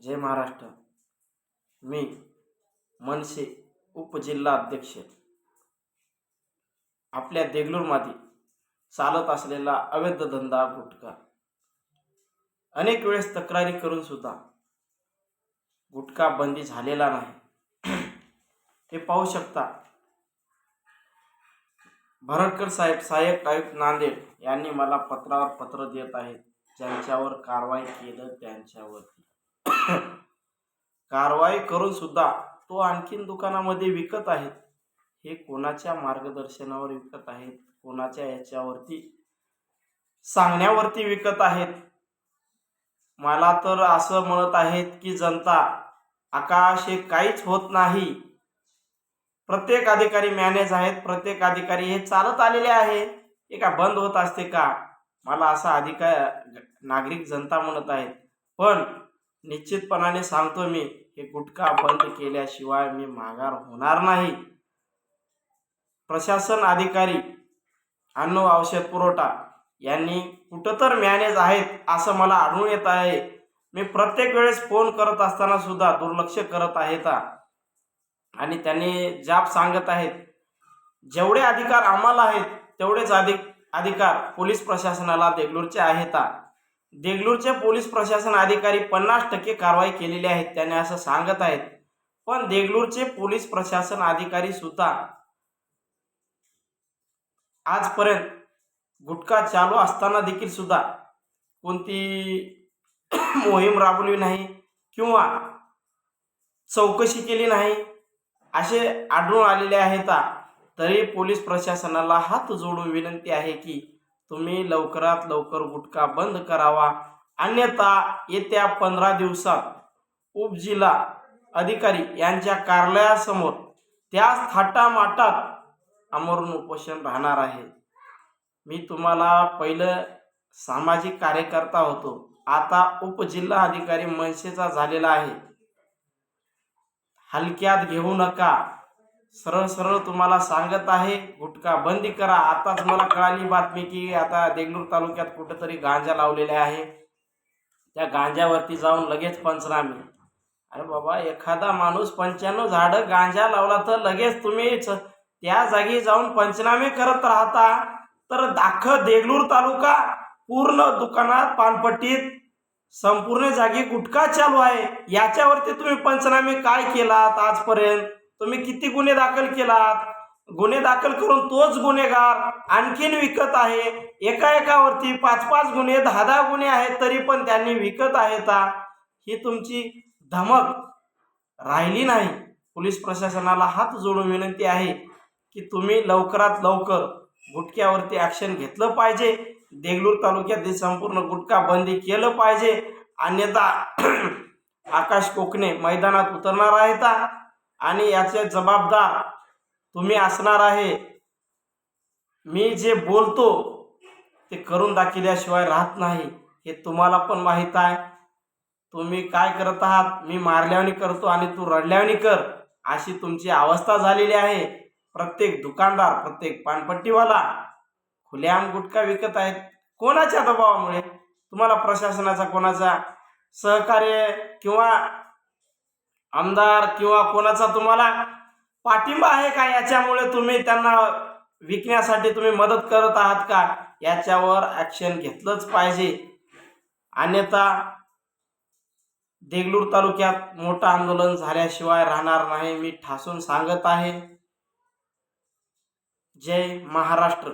जय महाराष्ट्र. मी मनसे उपजिल्हा अध्यक्ष. आपल्या देगलूरमध्ये चालत असलेला अवैध धंदा गुटखा, अनेक वेळेस तक्रारी करून सुद्धा गुटखा बंदी झालेला नाही. ते पाहू शकता. भरडकर साहेब, सहाय्यक आयुक्त नांदेड यांनी मला पत्रावर पत्र देत आहेत. ज्यांच्यावर कारवाई केलं त्यांच्यावरती कारवाई करून सुद्धा तो आणखीन दुकानामध्ये विकत आहेत. हे कोणाच्या मार्गदर्शनावर विकत आहेत, कोणाच्या याच्यावरती सांगण्यावरती विकत आहेत. मला तर असं म्हणत आहेत की जनता आकाश हे काहीच होत नाही. प्रत्येक अधिकारी मॅनेज आहेत, प्रत्येक अधिकारी हे चालत आलेले आहे. हे का बंद होत असते का? मला असा अधिकार नागरिक जनता म्हणत आहेत. पण निश्चितपणाने सांगतो, मी हे गुटखा बंद केल्याशिवाय मी माघार होणार नाही. प्रशासन अधिकारी, अन्न औषध पुरवठा यांनी कुठं तर मॅनेज आहेत असं मला आढळून येत आहे. मी प्रत्येक वेळेस फोन करत असताना सुद्धा दुर्लक्ष करत आहेत आणि त्यांनी जाब सांगत आहेत. जेवढे अधिकार आम्हाला आहेत तेवढेच अधिकार पोलीस प्रशासनाला देगलूरचे आहेत. देगलूरचे पोलीस प्रशासन अधिकारी 50% कारवाई केलेली आहे त्याने असं सांगत आहेत. पण देगलूरचे पोलीस प्रशासन अधिकारी सुद्धा आजपर्यंत गुटखा चालू असताना देखील सुद्धा कोणती मोहीम राबवली नाही किंवा चौकशी केली नाही असे आढळून आलेले आहेत. तरी पोलीस प्रशासनाला हात जोडून विनंती आहे की तुम्ही लवकरात लवकर गुटखा बंद करावा. अन्यथा येत्या 15 दिवसात उपजिल्हा अधिकारी यांच्या कार्यालयासमोर त्याच थाटामाटात आमरण उपोषण राहणार आहे. मी तुम्हाला पहिलं सामाजिक कार्यकर्ता होतो, आता उपजिल्हा अधिकारी मनसेचा झालेला आहे. हलक्यात घेऊ नका. सरळ सरळ तुम्हाला सांगत आहे, गुटखा बंदी करा. आताच मला कळाली बातमी की आता देगलूर तालुक्यात कुठेतरी गांजा लावलेले आहे. त्या गांजावरती जाऊन लगेच पंचनामे. अरे बाबा, एखादा माणूस 95 झाडं गांजा लावला तर लगेच तुम्ही त्या जागी जाऊन पंचनामे करत राहता. तर दाखल देगलूर तालुका पूर्ण दुकानात, पानपट्टीत संपूर्ण जागी गुटखा चालू आहे. याच्यावरती तुम्ही पंचनामे काय केलात आजपर्यंत? तुम्ही किती गुन्हे दाखल केलात? गुन्हे दाखल करून तोच गुन्हेगार आणखीन विकत आहे. एकावरती 5-5 गुन्हे, 10-10 गुन्हे आहेत तरी पण त्यांनी विकत आहेत. ही तुमची धमक राहिली नाही. पोलीस प्रशासनाला हात जोडून विनंती आहे की तुम्ही लवकरात लवकर गुटख्यावरती ॲक्शन घेतलं पाहिजे. देगलूर तालुक्यात संपूर्ण गुटखा बंदी केलं पाहिजे. अन्यथा आकाश कोकणे मैदानात उतरणार आहेत आणि याचे जबाबदार तुम्ही असणार आहे. मी जे बोलतो ते करून दाखवल्याशिवाय राहत नाही, हे तुम्हाला पण माहीत आहे. तुम्ही काय करत आहात? मी मारल्यावानी करतो आणि तू रडल्यावानी कर, अशी तुमची अवस्था झालेली आहे. प्रत्येक दुकानदार, प्रत्येक पानपट्टीवाला खुलेआम गुटखा विकत आहेत. कोणाच्या दबावामुळे? तुम्हाला प्रशासनाचा कोणाचा सहकार्य किंवा आमदार किंवा कोणाचा तुम्हाला पाठिंबा आहे का? याच्यामुळे तुम्ही त्यांना विकण्यासाठी तुम्ही मदत करत आहात का? याच्यावर ॲक्शन घेतलंच पाहिजे. अन्यथा देगलूर तालुक्यात मोठं आंदोलन झाल्याशिवाय राहणार नाही, मी ठासून सांगत आहे. जय महाराष्ट्र.